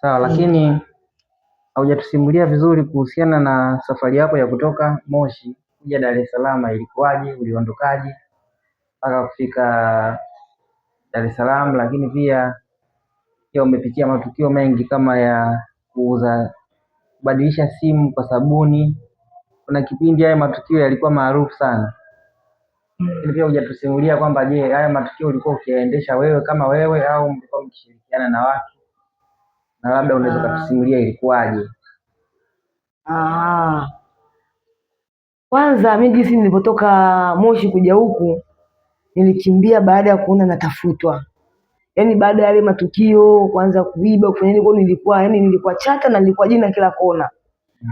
Sawa, lakini haujatusimulia vizuri kuhusiana na safari yako ya kutoka Moshi kuja Dar es Salaam. Ilikuwaje? Uliondokaje mpaka kufika Dar es Salaam? Lakini pia umepitia matukio mengi kama ya kubadilisha simu kwa sabuni. Kuna kipindi haya matukio yalikuwa maarufu sana. Lakini pia hujatusimulia kwamba je, haya matukio ulikuwa ukiendesha wewe kama wewe au mlikuwa mkishirikiana na watu, na labda unaweza kutusimulia ilikuwaje? Kwanza mimi jinsi nilipotoka Moshi kuja huku nilikimbia baada ya kuona natafutwa. Yaani baada ya yale matukio kwanza kuiba kufanya nini, nilikuwa chata na nilikuwa jina kila kona.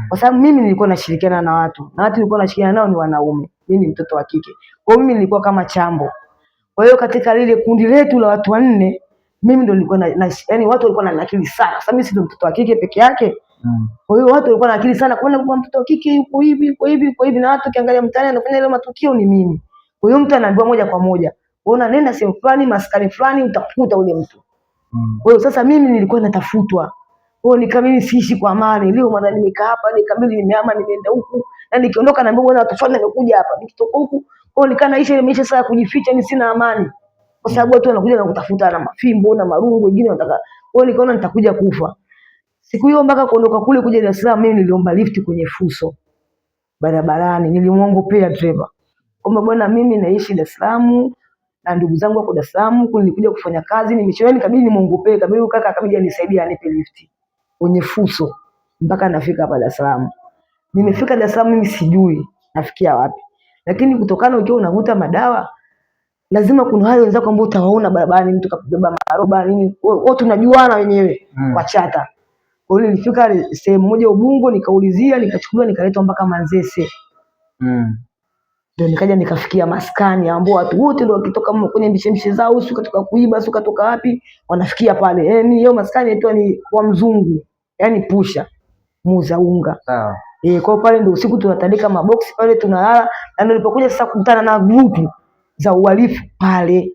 Kwa sababu mimi nilikuwa nashirikiana na watu nilikuwa nashirikiana nao ni wanaume. Mimi ni mtoto wa kike. Kwa hiyo mimi nilikuwa kama chambo. Kwa hiyo katika lile kundi letu la watu wanne, mimi ndo nilikuwa yaani watu walikuwa na akili sana. Sasa mimi si ndo mtoto wa kike peke yake. Kwa hiyo watu walikuwa na akili sana, kwa mtoto wa kike yuko hivi na watu kiangalia mtaani anafanya ile matukio ni mimi. Kwa hiyo mtu anaambiwa moja kwa moja, "Unaona nenda sehemu fulani, maskani fulani utakuta ule mtu." Kwa hiyo sasa mimi nilikuwa natafutwa. Kwa hiyo nikamili siishi kwa amani. Leo maana nimekaa hapa, nikamili nimehama nimeenda huku. Na nikiondoka naambiwa bwana watu fulani wamekuja hapa. Nikitoka huku, kwa hiyo nikaa naishi ile maisha sasa kujificha, ni sina amani. Kwa sababu watu wanakuja na kutafuta na mafimbo na marungu, wengine wanataka. Kwa hiyo nikaona nitakuja kufa. Siku hiyo mpaka kuondoka kule kuja Dar es Salaam, mimi niliomba lift kwenye Fuso barabarani, nilimwongopea driver kwamba bwana, mimi naishi Dar es Salaam na ndugu zangu wako Dar es Salaam, nilikuja kufanya kazi, nimechelewa, nikabidi nimwongopee, kabidi kaka akabidi anisaidie anipe lift kwenye Fuso mpaka nafika hapa Dar es Salaam. Nimefika Dar es Salaam mimi sijui nafikia wapi, lakini kutokana ukiwa unavuta madawa lazima kuna wale wenzako ambao utawaona barabarani, mtu kabeba maroba nini, wote tunajuana wenyewe kwa chata. Kwa hiyo nilifika sehemu moja Ubungo, nikaulizia, nikachukuliwa, nikaletwa mpaka Manzese. Ndio nikaja nikafikia maskani ambao watu wote ndio wakitoka kwenye mishemishe zao, usiku kutoka kuiba, usiku kutoka wapi, wanafikia pale. Yaani hiyo maskani inaitwa ni kwa mzungu. Yaani pusha, muuza unga. Sawa. Kwa pale ndio usiku tunatandika maboksi pale tunalala, na nilipokuja sasa kukutana na grupu za uhalifu pale.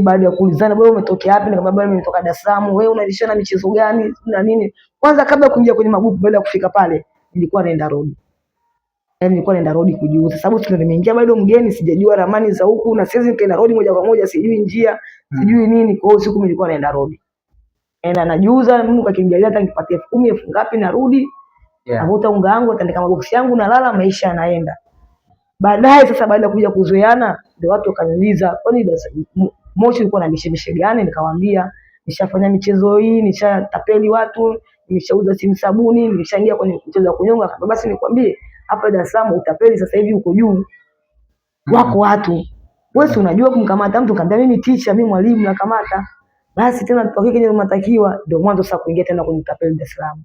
Baada ya kuulizana wewe umetokea wapi, nikamwambia mimi nimetoka Dar es Salaam. Wewe unalishana michezo gani na nini? Kwanza kabla kuingia kwenye magupu, baada ya kufika pale nilikuwa naenda road. Yaani nilikuwa naenda road kujiuza, sababu sio nimeingia bado mgeni, sijajua ramani za huku na siwezi nikaenda road moja kwa moja, sijui njia, sijui nini. Kwa hiyo siku mimi nilikuwa naenda road. Najiuza, Mungu akinijalia hata nipatie 10,000 ngapi narudi. Navuta unga wangu, natandika maboksi yangu nalala, maisha yanaenda. Baadaye sasa baada ya kuja kuzoeana ndio watu wakaniuliza, "Kwani Moshi ulikuwa na mishemishe gani?" Nikamwambia, "Nishafanya michezo hii, nishatapeli watu, nimeshauza simu sabuni, nimeshaingia kwenye mchezo wa kunyonga." Akasema, "Basi nikwambie, hapa Dar es Salaam utapeli sasa hivi uko juu. Wako watu. Wewe unajua kumkamata mtu." Nikamwambia, "Mimi teacher, mimi mwalimu nakamata." Basi tena tupokee kwenye matakiwa, ndio mwanzo sasa kuingia tena kwenye utapeli Dar es Salaam.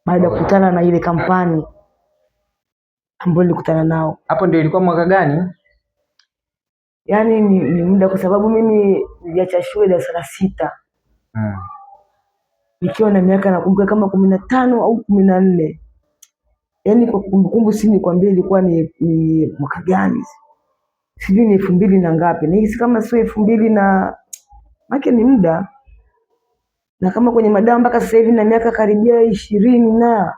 Baada ya kukutana na ile kampani ambao nilikutana nao. Hapo ndio ilikuwa mwaka gani? Yaani ni muda, kwa sababu mimi niliacha shule darasa la 6. Nikiwa na miaka nakumbuka kama 15 au 14. Yaani kwa kumbukumbu si nikwambie ilikuwa ni mwaka gani. Sijui ni 2000 na ngapi. Nihisi kama sio 2000 na maki ni muda. Na kama kwenye madawa mpaka sasa hivi na miaka karibia 20 na.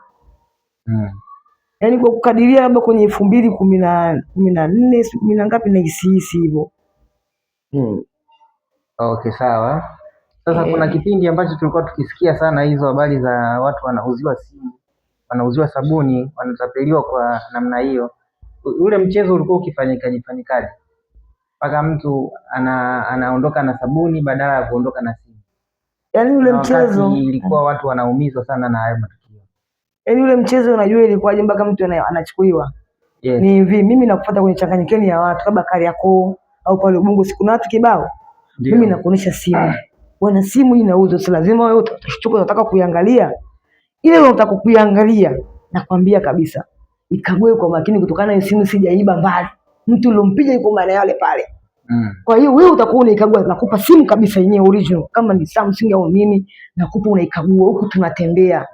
Yaani kwa kukadiria labda kwenye 2014, 10 na ngapi na hisi hivyo. Okay, sawa. Sasa kuna kipindi ambacho tulikuwa tukisikia sana hizo habari za watu wanauziwa simu, wanauziwa sabuni, wanatapeliwa kwa namna hiyo. Ule mchezo ulikuwa ukifanyikaje? Mpaka mtu anaondoka na sabuni badala ya kuondoka na simu. Yaani ule mchezo ilikuwa watu wanaumizwa sana na hayo matukio. Yaani ule mchezo unajua ilikuwaje mpaka mtu anachukuliwa? Yes. Ni hivi, mimi nakufuata kwenye changanyikeni ya watu labda Kariakoo au pale Ubungo, siku na watu kibao. Mimi nakuonesha simu. Wana simu hii inauzwa, si lazima wewe utachukua unataka kuiangalia. Ile unataka kuiangalia, nakwambia kabisa, ikague kwa makini kutokana na simu sijaiba mbali. Mtu ulompiga yuko maana yale pale. Kwa hiyo wewe utakuwa unaikagua, nakupa simu kabisa yenyewe original, kama ni Samsung au nini, nakupa unaikagua huku tunatembea.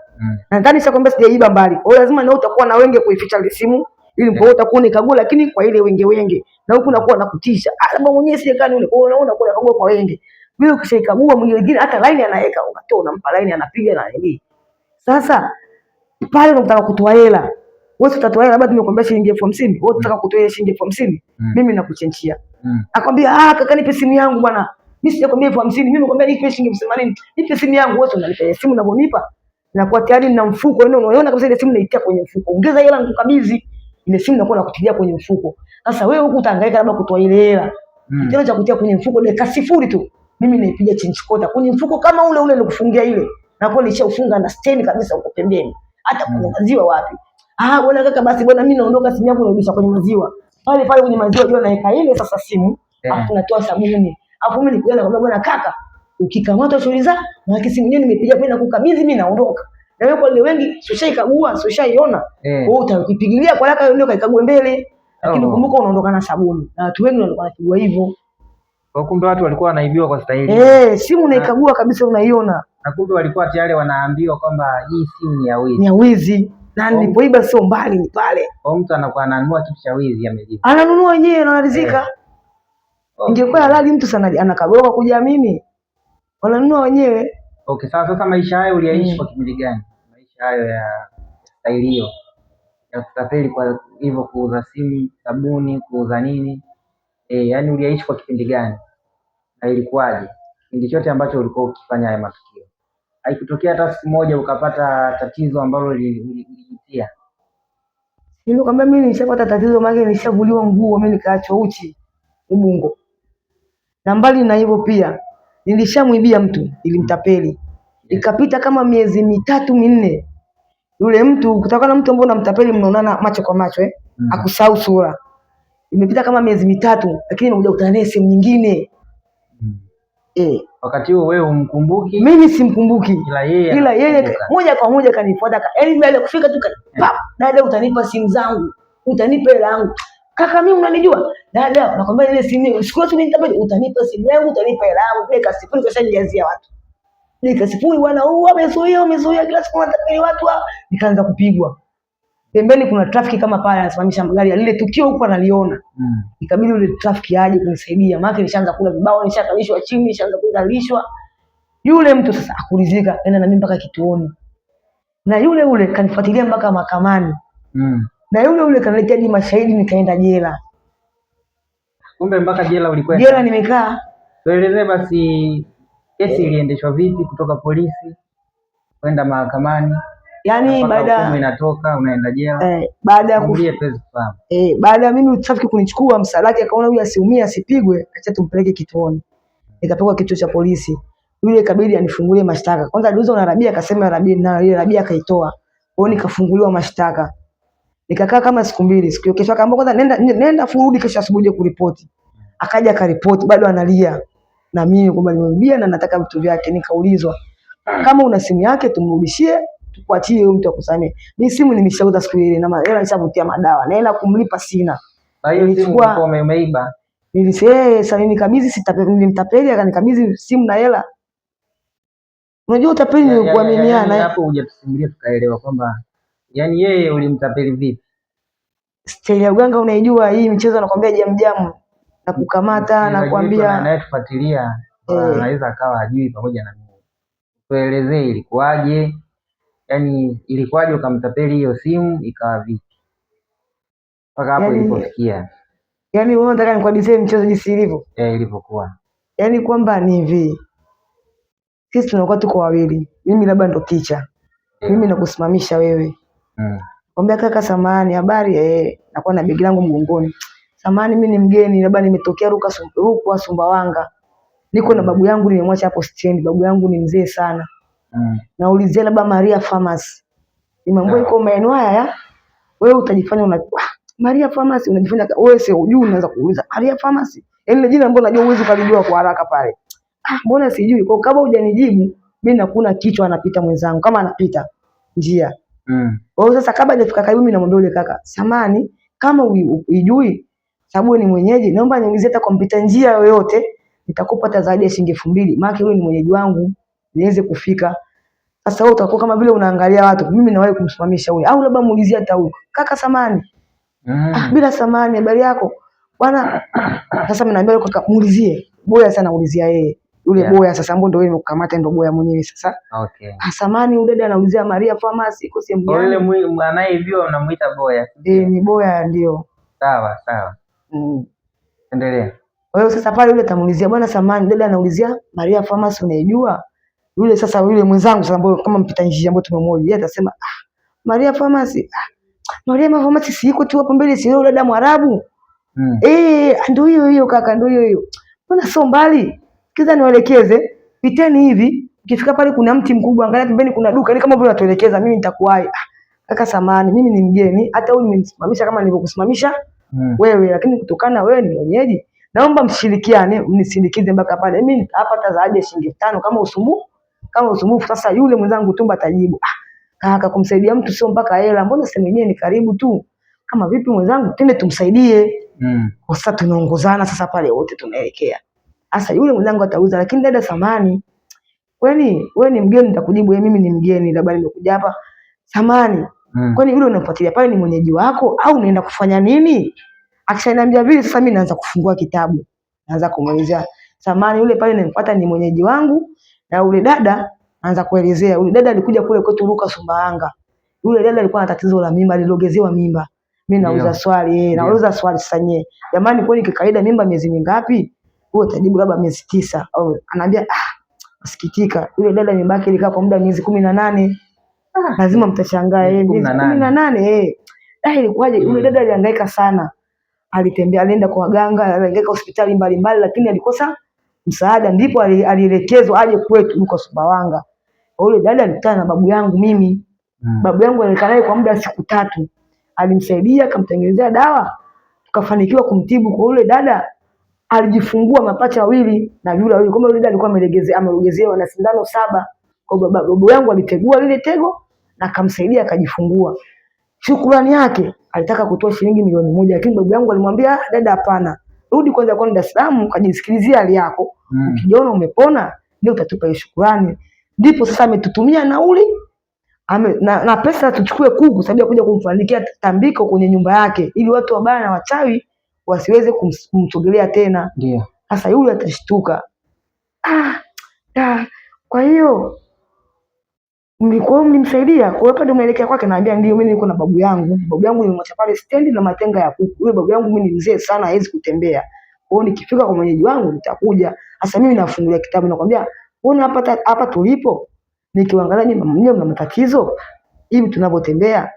Nadhani sasa kwamba sijaiba mbali. Kwa hiyo lazima na utakuwa na wenge kuificha ile simu ili mpo utakuwa unaikagua, lakini kwa ile wenge na huku nakuwa nakutisha. Labda mwenyewe sije kani ule unaona kwa kagua kwa wenge. Bila ukishaikagua mwingine hata line anaweka, unatoa unampa line anapiga na nini. Sasa pale unataka kutoa hela. Wewe utatoa hela labda tumekwambia shilingi 50,000, wewe unataka kutoa ile shilingi 50,000, mimi nakuchenchia. Akwambia kaka nipe simu yangu bwana. Mimi sijakwambia 50,000, mimi nakwambia nipe shilingi 80,000. Nipe simu yangu, wewe unanipa simu unavyonipa. Nakuwa tayari nina mfuko, yaani unaona kabisa ile simu naitia kwenye mfuko. Ongeza hela nikukabidhi. Ile simu nakuwa nakutilia kwenye mfuko. Sasa wewe huku utahangaika labda kutoa ile hela. Kitendo cha kutia kwenye mfuko dakika sifuri tu, mimi naipiga change quarter kwenye mfuko kama ule ule nilikufungia ile. Na kwa nilishaufunga na stand kabisa huko pembeni. Hata kwenye maziwa wapi? Bwana kaka basi bwana mimi naondoka, simu yangu narudisha kwenye maziwa. Pale pale kwenye maziwa ndio naweka ile sasa simu, afu natoa sabuni. Afu mimi nikuenda nakwambia bwana kaka, ukikamatwa shughuli za, na simu yenyewe nimepiga kwenda kukabidhi mimi naondoka. Na wewe kwa wale wengi ushaikagua, ushaiona. Wewe utakipigilia kwa haraka ndio kaikague mbele. Lakini kumbuka unaondoka na sabuni. Na watu wengi wanakuwa wanakigua hivyo. Kwa kumbe watu walikuwa wanaibiwa kwa staili. Simu unaikagua kabisa unaiona. Na kumbe walikuwa tayari wanaambiwa kwamba hii simu ni ya wizi. Ni ya wizi. Na nilipoiba sio mbali ni pale. Kwa mtu anakuwa ananunua kitu cha wizi amelipa. Ananunua yeye na anaridhika. Ingekuwa halali mtu sana anakagua kwa kujiamini. Wananunua wenyewe. Okay, sasa maisha hayo uliyaishi kwa kipindi gani? Maisha hayo ya staili hiyo. Ya kutapeli kwa hivyo kuuza simu, sabuni, kuuza nini? Yaani uliyaishi kwa kipindi gani? Na ilikuwaje? Kipindi chote ambacho ulikuwa ukifanya haya matukio. Haikutokea hata siku moja ukapata tatizo ambalo lilijitia? Nilikwambia mimi nilishapata tatizo, maana nilishavuliwa nguo, mimi nikaachwa uchi Ubungo. Na mbali na hivyo pia nilishamwibia mtu, ilimtapeli. Ikapita kama miezi 3-4. Yule mtu kutokana na mtu ambaye unamtapeli mnaonana macho kwa macho akusahau sura. Imepita kama miezi 3 lakini nimekuja kukutana naye sehemu nyingine. Wakati huo wewe umkumbuki? Mimi simkumbuki. Ila yeye moja kwa moja kanifuata. Yaani baada ya kufika tu dada utanipa simu zangu. Utanipa hela yangu. Kaka mimi unanijua? Dada nakwambia ile simu siku zote nitapata utanipa simu yangu, utanipa hela yangu. Dakika sifuri kashanijazia watu. Dakika sifuri bwana umezuia kila siku natapeli watu hao. Nikaanza kupigwa. Pembeni kuna trafiki kama pale anasimamisha magari, lile tukio huko analiona. Ikabidi yule trafiki aje kunisaidia. Maana nilishaanza kula vibao, nishakalishwa chini, nishaanza kudhalishwa. Yule mtu sasa akulizika, enda na mimi mpaka kituoni. Na yule kanifuatilia mpaka mahakamani. Na yule kaniletea hadi mashahidi, nikaenda jela. Kumbe mpaka jela ulikwenda? Jela nimekaa. Tuelezee basi kesi iliendeshwa vipi kutoka polisi kwenda mahakamani? Yaani baada inatoka unaenda jela. Baada ya baada ya mimi trafiki kunichukua msalaki akaona huyu asiumie asipigwe, acha tumpeleke kituoni. Nikapelekwa kituo cha polisi. Yule ikabidi anifungulie mashtaka. Kwanza aliuliza una rabia, akasema rabia, na ile rabia akaitoa. Kwa hiyo nikafunguliwa mashtaka. Nikakaa kama siku 2. Siku kesho akaambia kwanza nenda furudi kesho asubuhi kuripoti. Akaja akaripoti bado analia. Na mimi kwamba nimemwambia na nataka vitu vyake. Nikaulizwa kama una simu yake tumrudishie, tukuachie huyo mtu akusamee. Mimi simu nimeshauza siku ile na hela nishavutia madawa. Na hela kumlipa sina. Na hiyo simu ulikuwa umeiba? Nilisema sasa nikabidhi nilimtapeli akanikabidhi simu na hela. Unajua utapeli ni kuaminiana. Hapo hujatusimulia tukaelewa kwamba yani yeye ulimtapeli vipi? Staili ya uganga unaijua hii michezo anakuambia jamu na kukamata na kuambia naye tufuatilia anaweza akawa hajui pamoja na mimi. Tuelezee ilikuwaje? Yaani ilikuwaje ukamtapeli hiyo simu ikawa vipi? Mpaka hapo ilipofikia. Yaani wewe unataka nikuhadisie mchezo jinsi ilivyo? Ilivyokuwa. Yaani kwamba ni hivi. Sisi tunakuwa tuko wawili. Mimi labda ndo kicha. Mimi nakusimamisha wewe. Kwambia kaka samahani, habari nakuwa na begi langu mgongoni. Samahani mimi ni mgeni, labda nimetokea Rukwa Sumbawanga. Niko na babu yangu nimemwacha hapo stendi. Babu yangu ni mzee sana. Naulizia labda Maria Pharmacy. Nimwambia iko maeneo haya wewe utajifanya Maria Pharmacy unajifanya wewe sio hujui, unaanza kuuliza Maria Pharmacy. Yaani ile jina ambalo unajua uwezi kulijua kwa haraka pale. Mbona sijui? Kwa kama hujanijibu mimi nakuna kichwa anapita mwenzangu kama anapita njia. Kwa hiyo sasa kabla hajafika karibu mimi namwambia yule kaka, "Samani, kama unijui sababu ni mwenyeji, naomba niulizie hata kompita njia yoyote, nitakupa hata zaidi ya shilingi 2,000. Maana yule ni mwenyeji wangu, niweze kufika." Sasa wewe utakuwa kama vile unaangalia watu, mimi nawahi kumsimamisha huyu au labda muulizie hata huyu. Kaka samani. Bila samani, habari yako? Bwana sasa mimi naambia kaka muulizie. Bora sana ulizia yeye. yule boya sasa ambao ndio wewe kukamata ndio boya mwenyewe sasa. Okay. Samani udada anaulizia Maria Pharmacy iko sehemu gani? Yule anayejua unamuita boya. Ni boya ndio. Sawa. Endelea. Kwa hiyo sasa pale yule atamuulizia bwana samani dada anaulizia Maria Pharmacy unaijua? Yule sasa yule mwenzangu sasa ambaye kama mpita njia ambao tumemwoja yeye atasema Maria Pharmacy. Maria Pharmacy si iko tu hapo mbele si yule dada Mwarabu. Ndio hiyo kaka ndio hiyo. Mbona sio mbali? Kiza niwaelekeze, piteni hivi, ukifika pale kuna mti mkubwa, angalia pembeni kuna duka, ni kama vile unatuelekeza, mimi nitakuwahi. Kaka samani, mimi ni mgeni, hata wewe nimenisimamisha kama nilivyokusimamisha wewe, lakini kutokana wewe ni mwenyeji, naomba mshirikiane, mnisindikize mpaka pale. Mimi hapa zaidi ya shilingi 5 kama usumbufu. Sasa yule mwenzangu Tumba atajibu, kaka kumsaidia mtu sio mpaka hela, mbona sema yenyewe ni karibu tu. Kama vipi mwenzangu, twende tumsaidie. Sasa tunaongozana sasa pale wote tunaelekea. Sasa yule mwenzangu atauza, lakini dada samani, wewe ni mgeni? Nitakujibu mimi ni mgeni, labda nimekuja hapa samani. Kwani yule unafuatilia pale ni mwenyeji wako au unaenda kufanya nini? Akishaniambia vile sasa mimi naanza kufungua kitabu. Naanza kumwelezea samani yule pale nimempata ni mwenyeji wangu, na yule dada anaanza kuelezea. Yule dada alikuja kule kwetu Luka Sumbawanga. Yule dada alikuwa na tatizo la mimba, alilogezewa mimba. Mimi nauliza swali, nauliza swali sasa nyewe. Jamani kwani kikawaida mimba miezi mingapi? Wewe utajibu labda miezi 9 au anaambia nasikitika. Yule dada mimba ilikaa kwa muda miezi 18. Lazima mtashangaa miezi 18 ilikuwaje? Yule dada alihangaika sana. Alitembea, alienda kwa waganga, alihangaika hospitali mbalimbali lakini alikosa msaada, ndipo alielekezwa aje kwetu huko Sumbawanga. Yule dada alikutana na babu yangu mimi. Babu yangu alikaa naye kwa muda siku 3. Alimsaidia, akamtengenezea dawa, tukafanikiwa kumtibu. Kwa yule dada alijifungua mapacha wawili na yule wawili. Kama yule dada alikuwa ameelegezewa na sindano 7. Kwa babu yangu alitegua lile tego na akamsaidia akajifungua. Shukrani yake alitaka kutoa shilingi milioni 1 lakini babu yangu alimwambia dada hapana. Rudi kwanza kwa Dar es Salaam ukajisikilizia hali yako. Ukijiona umepona ndio utatupa hiyo shukrani. Ndipo sasa ametutumia nauli na pesa tuchukue kuku sababu ya kuja kumfanikia tambiko kwenye nyumba yake ili watu wabaya na wachawi wasiweze kumsogelea tena. Ndio. Sasa yule atashtuka. Kwa hiyo mlimsaidia. Kwa hiyo pale umeelekea kwake, naambia ndio mimi niko na babu yangu. Babu yangu nilimwacha pale stendi na matenga ya kuku. Yule babu yangu mimi ni mzee sana, hawezi kutembea. Kwa hiyo nikifika kwa mwenyeji wangu nitakuja. Sasa mimi nafungulia kitabu nakwambia, "Unaona hapa tulipo? Nikiangalia nyinyi mna matatizo. Hivi tunavyotembea.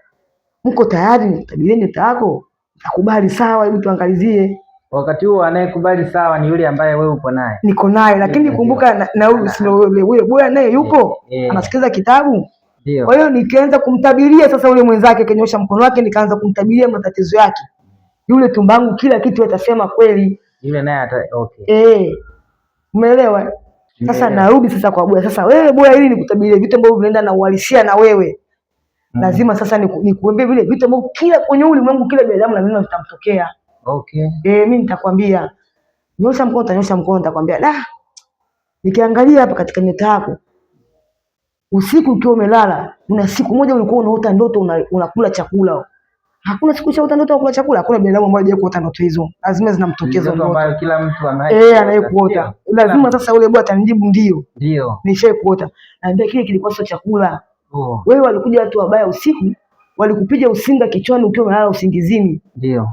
Mko tayari nikutabirie nyota yako? Nakubali sawa, hebu tuangalizie." Wakati huo anayekubali sawa ni yule ambaye wewe uko naye. Niko naye lakini kumbuka na yule boya naye yupo anasikiza kitabu. Ndio. Kwa hiyo nikaanza kumtabiria sasa yule mwenzake kenyosha mkono wake, nikaanza kumtabiria matatizo yake. Yule tumbangu kila kitu atasema kweli. Yule naye okay. Umeelewa? Sasa narudi sasa kwa boya. Sasa wewe boya, ili nikutabirie vitu ambavyo vinaenda na uhalisia na wewe. Lazima sasa nikuambie vile vitu ambavyo kila kwenye ulimwengu kila binadamu na mimi vitamtokea. Okay. Mimi nitakwambia. Nyosha mkono, utanyosha mkono, nitakwambia nikiangalia hapa katika nyota yako. Usiku ukiwa umelala, una siku moja ulikuwa unaota ndoto unakula chakula. Hakuna siku unaota ndoto unakula chakula, hakuna binadamu ambaye hajawahi kuota ndoto hizo. Lazima zinamtokeza ndoto ambayo kila mtu anayekuota. Lazima sasa yule bwana atanijibu ndio. Ndio. Nishaikuota. Naambia kile kilikuwa sio chakula. Wewe walikuja watu wabaya usiku, walikupiga usinga kichwani ukiwa umelala usingizini. Ndio.